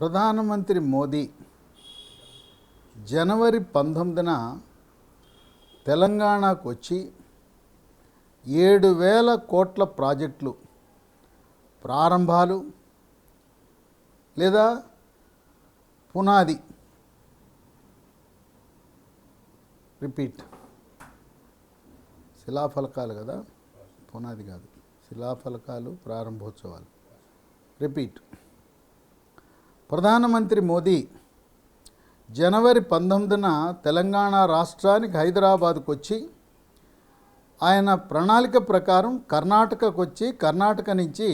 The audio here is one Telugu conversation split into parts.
ప్రధానమంత్రి మోదీ జనవరి 19న తెలంగాణకు వచ్చి 7,000 కోట్ల ప్రాజెక్టులు ప్రారంభాలు లేదా పునాది శిలాఫలకాలు కదా, పునాది కాదు, శిలాఫలకాలు ప్రారంభోత్సవాలు. ప్రధానమంత్రి మోదీ జనవరి 19న తెలంగాణ రాష్ట్రానికి హైదరాబాద్కు వచ్చి ఆయన ప్రణాళిక ప్రకారం కర్ణాటకకు వచ్చి కర్ణాటక నుంచి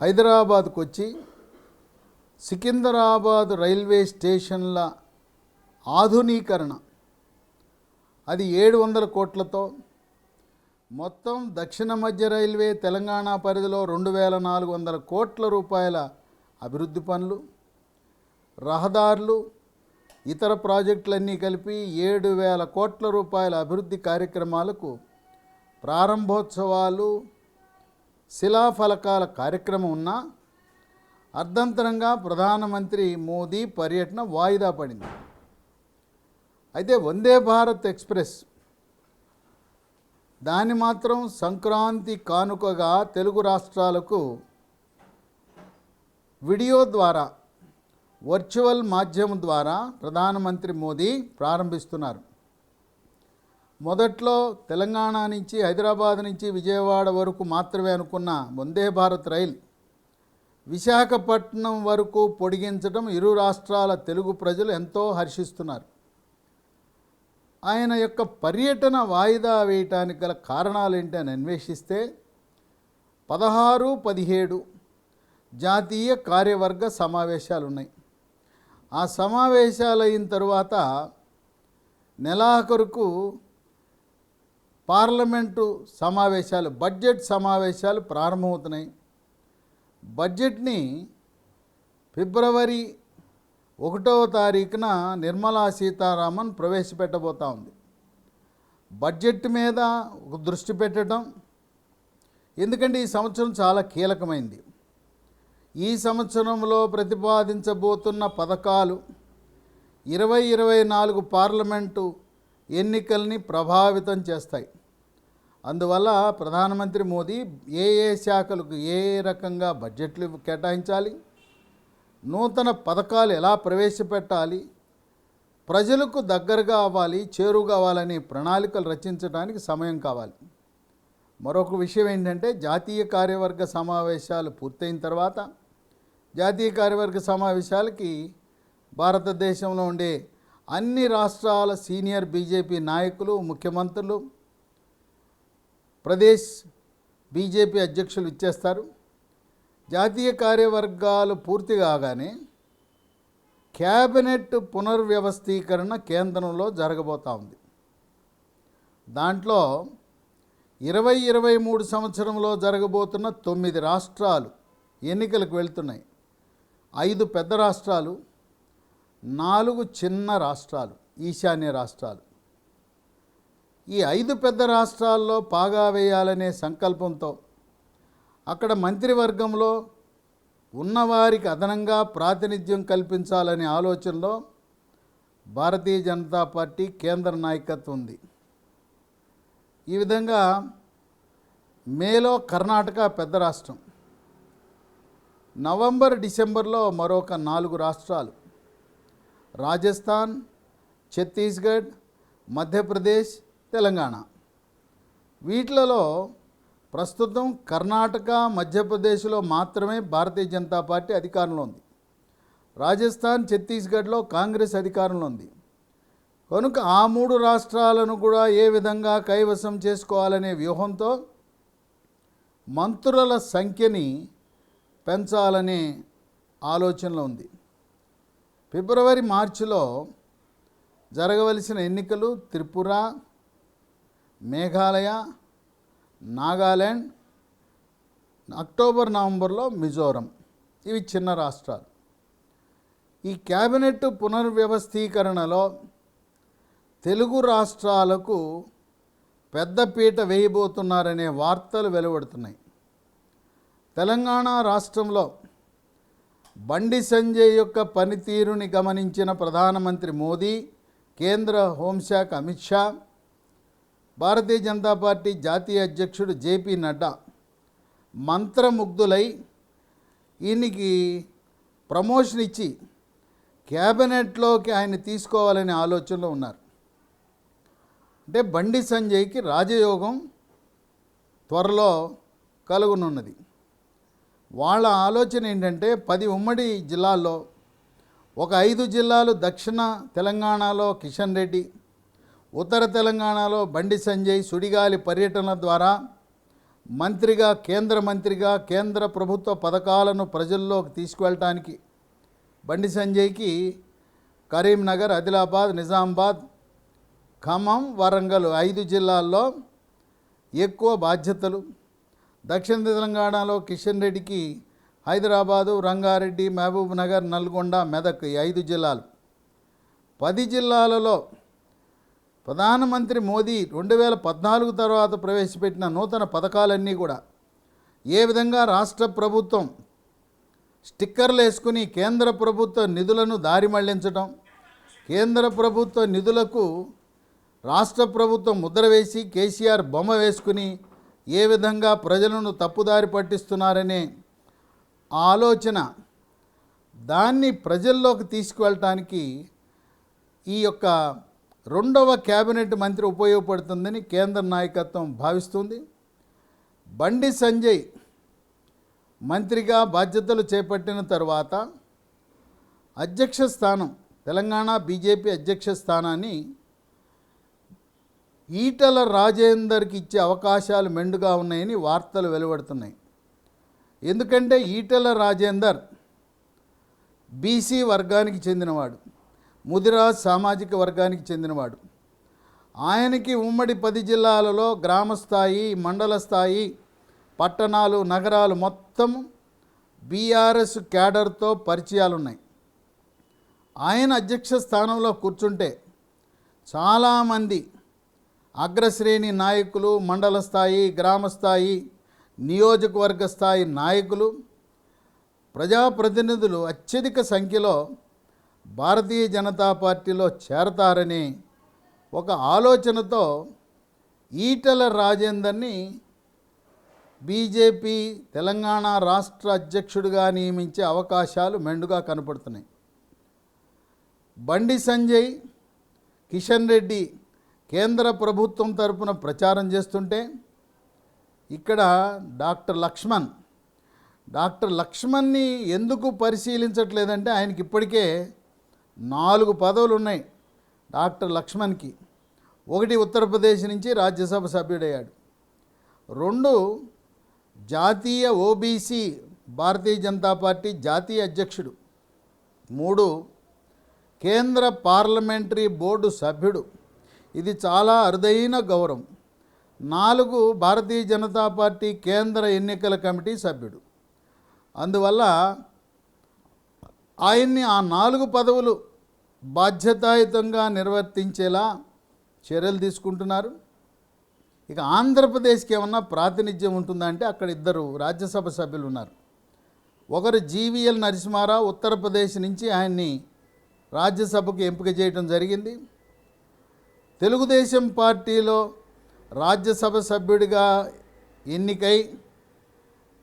హైదరాబాద్కు వచ్చి సికింద్రాబాద్ రైల్వే స్టేషన్ల ఆధునీకరణ అది 700 కోట్లతో, మొత్తం దక్షిణ మధ్య రైల్వే తెలంగాణ పరిధిలో 2,400 కోట్ల రూపాయల అభివృద్ధి పనులు, రహదారులు, ఇతర ప్రాజెక్టులన్నీ కలిపి 7,000 కోట్ల రూపాయల అభివృద్ధి కార్యక్రమాలకు ప్రారంభోత్సవాలు, శిలాఫలకాల కార్యక్రమం ఉన్నా అర్ధంతరంగా ప్రధానమంత్రి మోదీ పర్యటన వాయిదా పడింది. అయితే వందే భారత్ ఎక్స్ప్రెస్ దాన్ని మాత్రం సంక్రాంతి కానుకగా తెలుగు రాష్ట్రాలకు వీడియో ద్వారా, వర్చువల్ మాధ్యమం ద్వారా ప్రధానమంత్రి మోదీ ప్రారంభిస్తున్నారు. మొదట్లో తెలంగాణ నుంచి హైదరాబాద్ నుంచి విజయవాడ వరకు మాత్రమే అనుకున్న వందే భారత్ రైల్ విశాఖపట్నం వరకు పొడిగించడం ఇరు రాష్ట్రాల తెలుగు ప్రజలు ఎంతో హర్షిస్తున్నారు. ఆయన యొక్క పర్యటన వాయిదా వేయటానికి గల కారణాలు ఏంటి అని అన్వేషిస్తే 16, 17 జాతీయ కార్యవర్గ సమావేశాలు ఉన్నాయి. ఆ సమావేశాలు అయిన తరువాత నెలాఖరుకు పార్లమెంటు సమావేశాలు, బడ్జెట్ సమావేశాలు ప్రారంభమవుతున్నాయి. బడ్జెట్ని ఫిబ్రవరి 1వ తారీఖున నిర్మలా సీతారామన్ ప్రవేశపెట్టబోతా ఉంది. బడ్జెట్ మీద ఒక దృష్టి పెట్టడం, ఎందుకంటే ఈ సంవత్సరం చాలా కీలకమైంది. ఈ సంవత్సరంలో ప్రతిపాదించబోతున్న పథకాలు 2024 పార్లమెంటు ఎన్నికల్ని ప్రభావితం చేస్తాయి. అందువల్ల ప్రధానమంత్రి మోదీ ఏ శాఖలకు ఏ రకంగా బడ్జెట్లు కేటాయించాలి, నూతన పథకాలు ఎలా ప్రవేశపెట్టాలి, ప్రజలకు దగ్గరగా అవ్వాలి, చేరువుగా అవ్వాలని ప్రణాళికలు రచించడానికి సమయం కావాలి. మరొక విషయం ఏంటంటే జాతీయ కార్యవర్గ సమావేశాలు పూర్తయిన తర్వాత జాతీయ కార్యవర్గ సమావేశాలకి భారతదేశంలో ఉండే అన్ని రాష్ట్రాల సీనియర్ బీజేపీ నాయకులు, ముఖ్యమంత్రులు, ప్రదేశ్ బీజేపీ అధ్యక్షులు ఇచ్చేస్తారు. జాతీయ కార్యవర్గాలు పూర్తి కాగానే క్యాబినెట్ పునర్వ్యవస్థీకరణ కేంద్రంలో జరగబోతూ ఉంది. దాంట్లో 2023 సంవత్సరంలో జరగబోతున్న 9 రాష్ట్రాలు ఎన్నికలకు వెళ్తున్నాయి. 5 పెద్ద రాష్ట్రాలు, 4 చిన్న రాష్ట్రాలు, ఈశాన్య రాష్ట్రాలు. ఈ 5 పెద్ద రాష్ట్రాల్లో పాగా వేయాలనే సంకల్పంతో అక్కడ మంత్రివర్గంలో ఉన్నవారికి అదనంగా ప్రాతినిధ్యం కల్పించాలనే ఆలోచనలో భారతీయ జనతా పార్టీ కేంద్ర నాయకత్వం ఉంది. ఈ విధంగా మేలో కర్ణాటక పెద్ద రాష్ట్రం, నవంబర్, డిసెంబర్లో మరొక 4 రాష్ట్రాలు, రాజస్థాన్, ఛత్తీస్గఢ్, మధ్యప్రదేశ్, తెలంగాణ. వీటిలలో ప్రస్తుతం కర్ణాటక, మధ్యప్రదేశ్లో మాత్రమే భారతీయ జనతా పార్టీ అధికారంలో ఉంది. రాజస్థాన్, ఛత్తీస్గఢ్లో కాంగ్రెస్ అధికారంలో ఉంది. కనుక ఆ 3 రాష్ట్రాలను కూడా ఏ విధంగా కైవసం చేసుకోవాలనే వ్యూహంతో మంత్రుల సంఖ్యని పెంచాలనే ఆలోచనలో ఉంది. ఫిబ్రవరి, మార్చిలో జరగవలసిన ఎన్నికలు త్రిపుర, మేఘాలయ, నాగాలాండ్, అక్టోబర్, నవంబర్లో మిజోరం. ఇవి చిన్న రాష్ట్రాలు. ఈ క్యాబినెట్ పునర్వ్యవస్థీకరణలో తెలుగు రాష్ట్రాలకు పెద్దపీట వేయబోతున్నారనే వార్తలు వెలువడుతున్నాయి. తెలంగాణ రాష్ట్రంలో బండి సంజయ్ యొక్క పనితీరుని గమనించిన ప్రధానమంత్రి మోదీ, కేంద్ర హోంశాఖ అమిత్ షా, భారతీయ జనతా పార్టీ జాతీయ అధ్యక్షుడు జేపీ నడ్డా మంత్రముగ్ధులై ఈయనకి ప్రమోషన్ ఇచ్చి క్యాబినెట్లోకి ఆయన తీసుకోవాలనే ఆలోచనలో ఉన్నారు. అంటే బండి సంజయ్కి రాజయోగం త్వరలో కలుగునున్నది. వాళ్ళ ఆలోచన ఏంటంటే 10 ఉమ్మడి జిల్లాల్లో ఒక 5 జిల్లాలు దక్షిణ తెలంగాణలో కిషన్ రెడ్డి, ఉత్తర తెలంగాణలో బండి సంజయ్ సుడిగాలి పర్యటన ద్వారా మంత్రిగా, కేంద్ర మంత్రిగా కేంద్ర ప్రభుత్వ పథకాలను ప్రజల్లోకి తీసుకువెళ్ళటానికి బండి సంజయ్కి కరీంనగర్, ఆదిలాబాద్, నిజామాబాద్, ఖమ్మం, వరంగల్ 5 జిల్లాల్లో ఎక్కువ బాధ్యతలు. దక్షిణ తెలంగాణలో కిషన్ రెడ్డికి హైదరాబాదు, రంగారెడ్డి, మహబూబ్ నగర్, నల్గొండ, మెదక్ 5 జిల్లాలు. 10 జిల్లాలలో ప్రధానమంత్రి మోదీ 2014 తర్వాత ప్రవేశపెట్టిన నూతన పథకాలన్నీ కూడా ఏ విధంగా రాష్ట్ర ప్రభుత్వం స్టిక్కర్లు వేసుకుని కేంద్ర ప్రభుత్వ నిధులను దారి మళ్లించడం, కేంద్ర ప్రభుత్వ నిధులకు రాష్ట్ర ప్రభుత్వం ముద్ర వేసి కేసీఆర్ బొమ్మ వేసుకుని ఏ విధంగా ప్రజలను తప్పుదారి పట్టిస్తున్నారనే ఆలోచన, దాన్ని ప్రజల్లోకి తీసుకువెళ్ళటానికి ఈ యొక్క 2వ క్యాబినెట్ మంత్రి ఉపయోగపడుతుందని కేంద్ర నాయకత్వం భావిస్తుంది. బండి సంజయ్ మంత్రిగా బాధ్యతలు చేపట్టిన తర్వాత అధ్యక్ష స్థానం, తెలంగాణ బీజేపీ అధ్యక్ష స్థానాన్ని ఈటల రాజేందర్కి ఇచ్చే అవకాశాలు మెండుగా ఉన్నాయని వార్తలు వెలువడుతున్నాయి. ఎందుకంటే ఈటల రాజేందర్ బీసీ వర్గానికి చెందినవాడు, ముదిరాజ్ సామాజిక వర్గానికి చెందినవాడు. ఆయనకి ఉమ్మడి 10 జిల్లాలలో గ్రామ స్థాయి, మండల స్థాయి, పట్టణాలు, నగరాలు మొత్తం బీఆర్ఎస్ క్యాడర్తో పరిచయాలు ఉన్నాయి. ఆయన అధ్యక్ష స్థానంలో కూర్చుంటే చాలామంది అగ్రశ్రేణి నాయకులు, మండల స్థాయి, గ్రామ స్థాయి, నియోజకవర్గ స్థాయి నాయకులు, ప్రజాప్రతినిధులు అత్యధిక సంఖ్యలో భారతీయ జనతా పార్టీలో చేరతారని ఒక ఆలోచనతో ఈటల రాజేందర్ని బీజేపీ తెలంగాణ రాష్ట్ర అధ్యక్షుడిగా నియమించే అవకాశాలు మెండుగా కనపడుతున్నాయి. బండి సంజయ్, కిషన్ రెడ్డి కేంద్ర ప్రభుత్వం తరపున ప్రచారం చేస్తుంటే ఇక్కడ డాక్టర్ లక్ష్మణ్ని ఎందుకు పరిశీలించట్లేదంటే ఆయనకి ఇప్పటికే 4 పదవులు ఉన్నాయి. డాక్టర్ లక్ష్మణ్కి 1 ఉత్తరప్రదేశ్ నుంచి రాజ్యసభ సభ్యుడయ్యాడు, 2 జాతీయ ఓబీసీ భారతీయ జనతా పార్టీ జాతీయ అధ్యక్షుడు, 3 కేంద్ర పార్లమెంటరీ బోర్డు సభ్యుడు. ఇది చాలా అరుదైన గౌరవం. 4 భారతీయ జనతా పార్టీ కేంద్ర ఎన్నికల కమిటీ సభ్యుడు. అందువల్ల ఆయన్ని ఆ 4 పదవులు బాధ్యతాయుతంగా నిర్వర్తించేలా చర్యలు తీసుకుంటున్నారు. ఇక ఆంధ్రప్రదేశ్కి ఏమన్నా ప్రాతినిధ్యం ఉంటుందంటే అక్కడ 2 రాజ్యసభ సభ్యులు ఉన్నారు. ఒకరు జీవీఎల్ నరసింహారావు, ఉత్తరప్రదేశ్ నుంచి ఆయన్ని రాజ్యసభకు ఎంపిక చేయడం జరిగింది. తెలుగుదేశం పార్టీలో రాజ్యసభ సభ్యుడిగా ఎన్నికై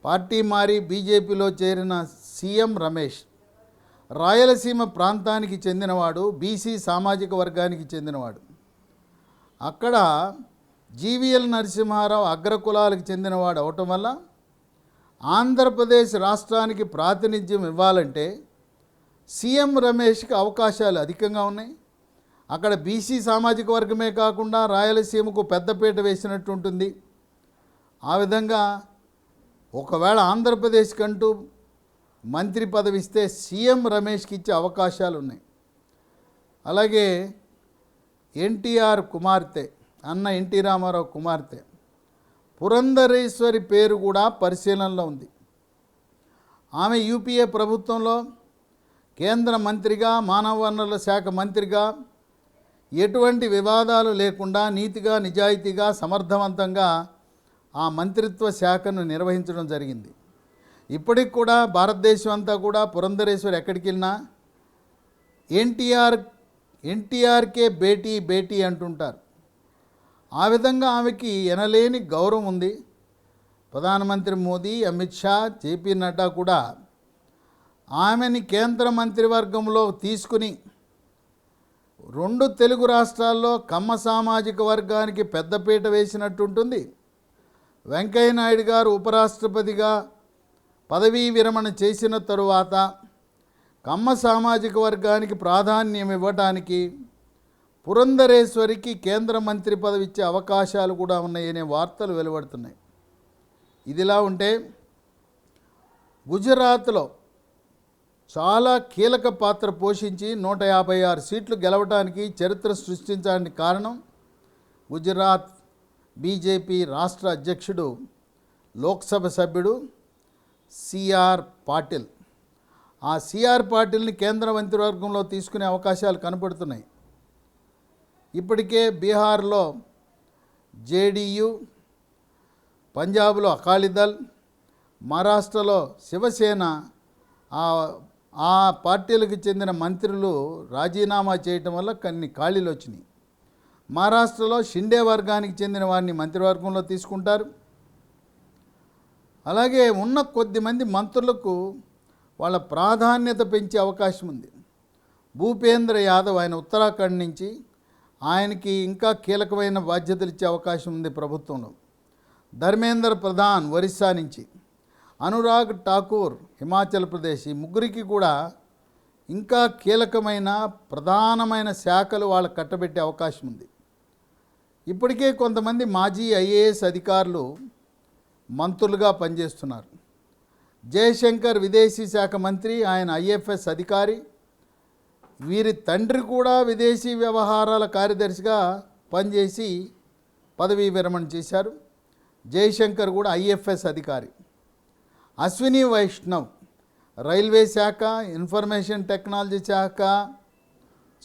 పార్టీ మారి బీజేపీలో చేరిన సీఎం రమేష్ రాయలసీమ ప్రాంతానికి చెందినవాడు, బీసీ సామాజిక వర్గానికి చెందినవాడు. అక్కడ జీవీఎల్ నరసింహారావు అగ్రకులాలకు చెందినవాడు అవటం వల్ల ఆంధ్రప్రదేశ్ రాష్ట్రానికి ప్రాతినిధ్యం ఇవ్వాలంటే సీఎం రమేష్కి అవకాశాలు అధికంగా ఉన్నాయి. అక్కడ బీసీ సామాజిక వర్గమే కాకుండా రాయలసీమకు పెద్దపీట వేసినట్టు ఉంటుంది. ఆ విధంగా ఒకవేళ ఆంధ్రప్రదేశ్ కంటూ మంత్రి పదవి ఇస్తే సీఎం రమేష్కి ఇచ్చే అవకాశాలు ఉన్నాయి. అలాగే ఎన్టీఆర్ కుమార్తె, అన్న ఎన్టీ రామారావు కుమార్తె పురంధరేశ్వరి పేరు కూడా పరిశీలనలో ఉంది. ఆమె యూపీఏ ప్రభుత్వంలో కేంద్ర మంత్రిగా, మానవ వనరుల శాఖ మంత్రిగా ఎటువంటి వివాదాలు లేకుండా నీతిగా, నిజాయితీగా, సమర్థవంతంగా ఆ మంత్రిత్వ శాఖను నిర్వహించడం జరిగింది. ఇప్పటికి కూడా భారతదేశం అంతా కూడా పురంధరేశ్వరి ఎక్కడికి వెళ్ళినా ఎన్టీఆర్కే బేటీ బేటీ అంటుంటారు. ఆ విధంగా ఆమెకి ఎనలేని గౌరవం ఉంది. ప్రధానమంత్రి మోదీ, అమిత్ షా, జేపీ నడ్డా కూడా ఆమెని కేంద్ర మంత్రివర్గంలో తీసుకుని 2 తెలుగు రాష్ట్రాల్లో కమ్మ సామాజిక వర్గానికి పెద్దపీట వేసినట్టుంటుంది. వెంకయ్యనాయుడు గారు ఉపరాష్ట్రపతిగా పదవీ విరమణ చేసిన తరువాత కమ్మ సామాజిక వర్గానికి ప్రాధాన్యం ఇవ్వటానికి పురంధరేశ్వరికి కేంద్ర మంత్రి పదవి ఇచ్చే అవకాశాలు కూడా ఉన్నాయనే వార్తలు వెలువడుతున్నాయి. ఇదిలా ఉంటే గుజరాత్లో చాలా కీలక పాత్ర పోషించి 156 సీట్లు గెలవడానికి చరిత్ర సృష్టించడానికి కారణం గుజరాత్ బీజేపీ రాష్ట్ర అధ్యక్షుడు, లోక్సభ సభ్యుడు సిఆర్ పాటిల్. ఆ సిఆర్ పాటిల్ని కేంద్ర మంత్రివర్గంలో తీసుకునే అవకాశాలు కనపడుతున్నాయి. ఇప్పటికే బీహార్లో జేడీయూ, పంజాబ్లో అకాలీదళ్, మహారాష్ట్రలో శివసేన ఆ పార్టీలకు చెందిన మంత్రులు రాజీనామా చేయటం వల్ల కొన్ని ఖాళీలు వచ్చినాయి. మహారాష్ట్రలో షిండే వర్గానికి చెందిన వారిని మంత్రివర్గంలో తీసుకుంటారు. అలాగే ఉన్న కొద్దిమంది మంత్రులకు వాళ్ళ ప్రాధాన్యత పెంచే అవకాశం ఉంది. భూపేంద్ర యాదవ్, ఆయన ఉత్తరాఖండ్ నుంచి, ఆయనకి ఇంకా కీలకమైన బాధ్యతలు ఇచ్చే అవకాశం ఉంది ప్రభుత్వంలో. ధర్మేంద్ర ప్రధాన్ ఒరిస్సా నుంచి, అనురాగ్ ఠాకూర్ హిమాచల్ ప్రదేశ్, ఈ ముగ్గురికి కూడా ఇంకా కీలకమైన ప్రధానమైన శాఖలు వాళ్ళకు కట్టబెట్టే అవకాశం ఉంది. ఇప్పటికే కొంతమంది మాజీ ఐఏఎస్ అధికారులు మంత్రులుగా పనిచేస్తున్నారు. జయశంకర్ విదేశీ శాఖ మంత్రి, ఆయన ఐఎఫ్ఎస్ అధికారి. వీరి తండ్రి కూడా విదేశీ వ్యవహారాల కార్యదర్శిగా పనిచేసి పదవీ విరమణ చేశారు. జయశంకర్ కూడా ఐఎఫ్ఎస్ అధికారి. అశ్విని వైష్ణవ్ రైల్వే శాఖ, ఇన్ఫర్మేషన్ టెక్నాలజీ శాఖ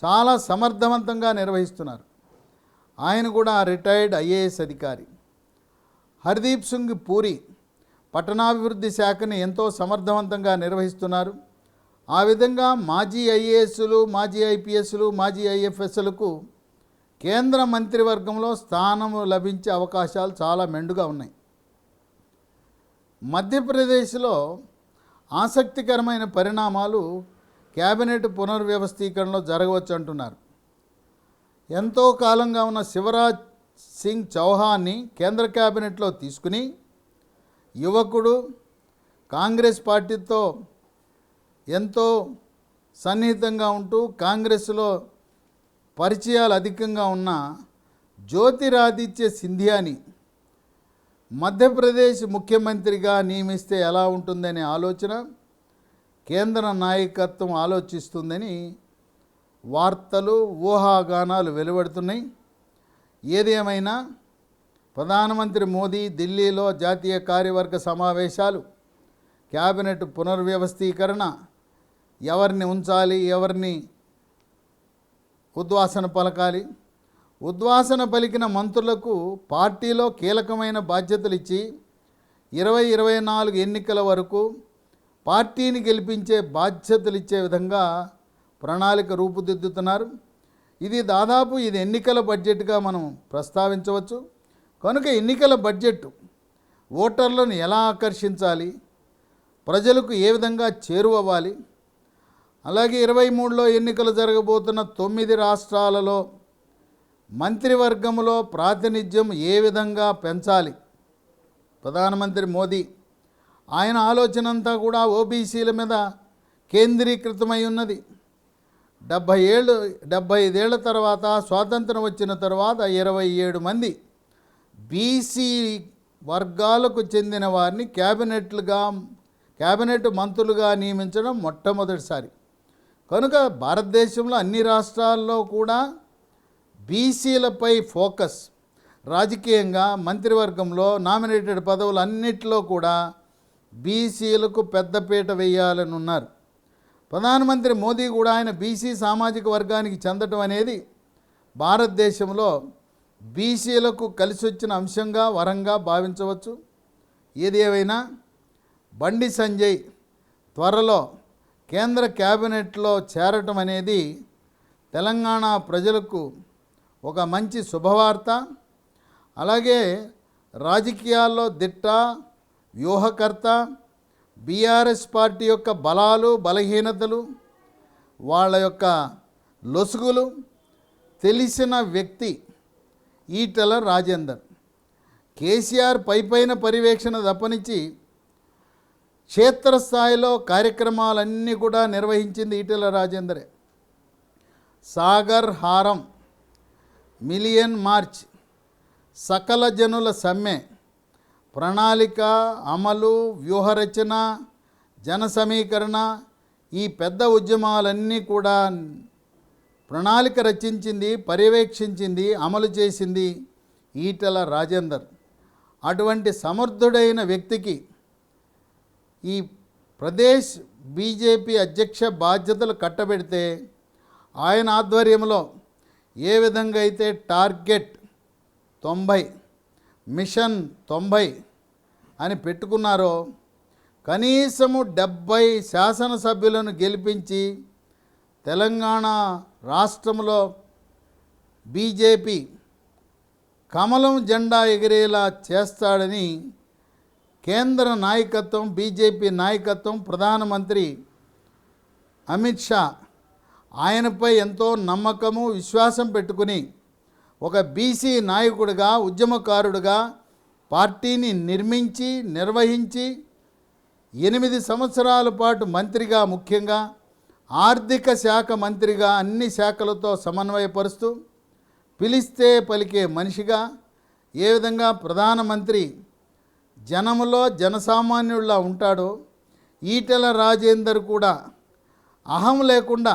చాలా సమర్థవంతంగా నిర్వహిస్తున్నారు. ఆయన కూడా రిటైర్డ్ ఐఏఎస్ అధికారి. హర్దీప్ సింగ్ పూరి పట్టణాభివృద్ధి శాఖని ఎంతో సమర్థవంతంగా నిర్వహిస్తున్నారు. ఆ విధంగా మాజీ ఐఏఎస్లు, మాజీ ఐపీఎస్లు, మాజీ ఐఎఫ్ఎస్లకు కేంద్ర మంత్రివర్గంలో స్థానం లభించే అవకాశాలు చాలా మెండుగా ఉన్నాయి. మధ్యప్రదేశ్లో ఆసక్తికరమైన పరిణామాలు కేబినెట్ పునర్వ్యవస్థీకరణలో జరగవచ్చు అంటున్నారు. ఎంతో కాలంగా ఉన్న శివరాజ్ సింగ్ చౌహాన్ని కేంద్ర కేబినెట్లో తీసుకుని, యువకుడు, కాంగ్రెస్ పార్టీతో ఎంతో సన్నిహితంగా ఉంటూ కాంగ్రెస్లో పరిచయాలు అధికంగా ఉన్న జ్యోతిరాదిత్య సింధియాని మధ్యప్రదేశ్ ముఖ్యమంత్రిగా నియమిస్తే ఎలా ఉంటుందనే ఆలోచన కేంద్ర నాయకత్వం ఆలోచిస్తుందని వార్తలు, ఊహాగానాలు వెలువడుతున్నాయి. ఏదేమైనా ప్రధానమంత్రి మోదీ ఢిల్లీలో జాతీయ కార్యవర్గ సమావేశాలు, క్యాబినెట్ పునర్వ్యవస్థీకరణ, ఎవరిని ఉంచాలి, ఎవరిని ఉద్వాసన పలకాలి, ఉద్వాసన పలికిన మంత్రులకు పార్టీలో కీలకమైన బాధ్యతలు ఇచ్చి 2024 ఎన్నికల వరకు పార్టీని గెలిపించే బాధ్యతలు ఇచ్చే విధంగా ప్రణాళిక రూపుదిద్దుతున్నారు. ఇది ఎన్నికల బడ్జెట్గా మనం ప్రస్తావించవచ్చు. కనుక ఎన్నికల బడ్జెట్ ఓటర్లను ఎలా ఆకర్షించాలి, ప్రజలకు ఏ విధంగా చేరువవ్వాలి, అలాగే 23లో ఎన్నికలు జరగబోతున్న 9 రాష్ట్రాలలో మంత్రివర్గంలో ప్రాతినిధ్యం ఏ విధంగా పెంచాలి. ప్రధానమంత్రి మోదీ ఆయన ఆలోచన అంతా కూడా ఓబీసీల మీద కేంద్రీకృతమై ఉన్నది. 75 ఏళ్ల తర్వాత, స్వాతంత్రం వచ్చిన తర్వాత 27 మంది బీసీ వర్గాలకు చెందిన వారిని క్యాబినెట్ మంత్రులుగా నియమించడం మొట్టమొదటిసారి. కనుక భారతదేశంలో అన్ని రాష్ట్రాల్లో కూడా బీసీలపై ఫోకస్, రాజకీయంగా మంత్రివర్గంలో నామినేటెడ్ పదవులు అన్నిటిలో కూడా బీసీలకు పెద్దపీట వేయాలని ఉన్నారు. ప్రధానమంత్రి మోదీ కూడా ఆయన బీసీ సామాజిక వర్గానికి చెందటం అనేది భారతదేశంలో బీసీలకు కలిసి వచ్చిన అంశంగా, వరంగా భావించవచ్చు. ఏది ఏమైనా బండి సంజయ్ త్వరలో కేంద్ర క్యాబినెట్లో చేరటం అనేది తెలంగాణ ప్రజలకు ఒక మంచి శుభవార్త. అలాగే రాజకీయాల్లో దిట్ట, వ్యూహకర్త, బీఆర్ఎస్ పార్టీ యొక్క బలాలు బలహీనతలు, వాళ్ళ యొక్క లొసుగులు తెలిసిన వ్యక్తి ఈటెల రాజేందర్. కేసీఆర్ పైపైన పర్యవేక్షణ తప్పనిచ్చి క్షేత్రస్థాయిలో కార్యక్రమాలన్నీ కూడా నిర్వహించింది ఈటెల రాజేందరే. సాగర్ హారం, మిలియన్ మార్చ్, సకల జనుల సమ్మె, ప్రణాళిక అమలు, వ్యూహరచన, జన సమీకరణ, ఈ పెద్ద ఉద్యమాలన్నీ కూడా ప్రణాళిక రచించింది, పర్యవేక్షించింది, అమలు చేసింది ఈటెల రాజేందర్. అటువంటి సమర్థుడైన వ్యక్తికి ఈ ప్రదేశ్ బీజేపీ అధ్యక్ష బాధ్యతలు కట్టబెడితే ఆయన ఆధ్వర్యంలో ఏ విధంగా అయితే టార్గెట్ 90, మిషన్ 90 అని పెట్టుకున్నారో, కనీసము 70 శాసనసభ్యులను గెలిపించి తెలంగాణ రాష్ట్రంలో బీజేపీ కమలం జెండా ఎగిరేలా చేస్తాడని కేంద్ర నాయకత్వం, బీజేపీ నాయకత్వం, ప్రధానమంత్రి అమిత్ షా ఆయనపై ఎంతో నమ్మకము, విశ్వాసం పెట్టుకుని ఒక బీసీ నాయకుడిగా, ఉద్యమకారుడిగా పార్టీని నిర్మించి, నిర్వహించి 8 సంవత్సరాల పాటు మంత్రిగా, ముఖ్యంగా ఆర్థిక శాఖ మంత్రిగా అన్ని శాఖలతో సమన్వయపరుస్తూ పిలిస్తే పలికే మనిషిగా, ఏ విధంగా ప్రధానమంత్రి జనములో జనసామాన్యుల్లా ఉంటాడో ఈటెల రాజేందర్ కూడా అహం లేకుండా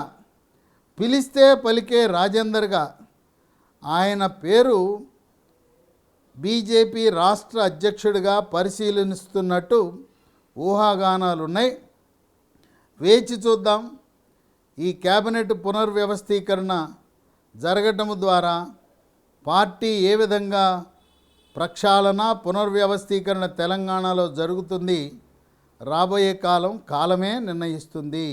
పిలిస్తే పలికే రాజేందర్గా ఆయన పేరు బీజేపీ రాష్ట్ర అధ్యక్షుడిగా పరిశీలిస్తున్నట్టు ఊహాగానాలున్నాయి. వేచి చూద్దాం. ఈ కేబినెట్ పునర్వ్యవస్థీకరణ జరగటం ద్వారా పార్టీ ఏ విధంగా ప్రక్షాళన, పునర్వ్యవస్థీకరణ తెలంగాణలో జరుగుతుంది, రాబోయే కాలమే నిర్ణయిస్తుంది.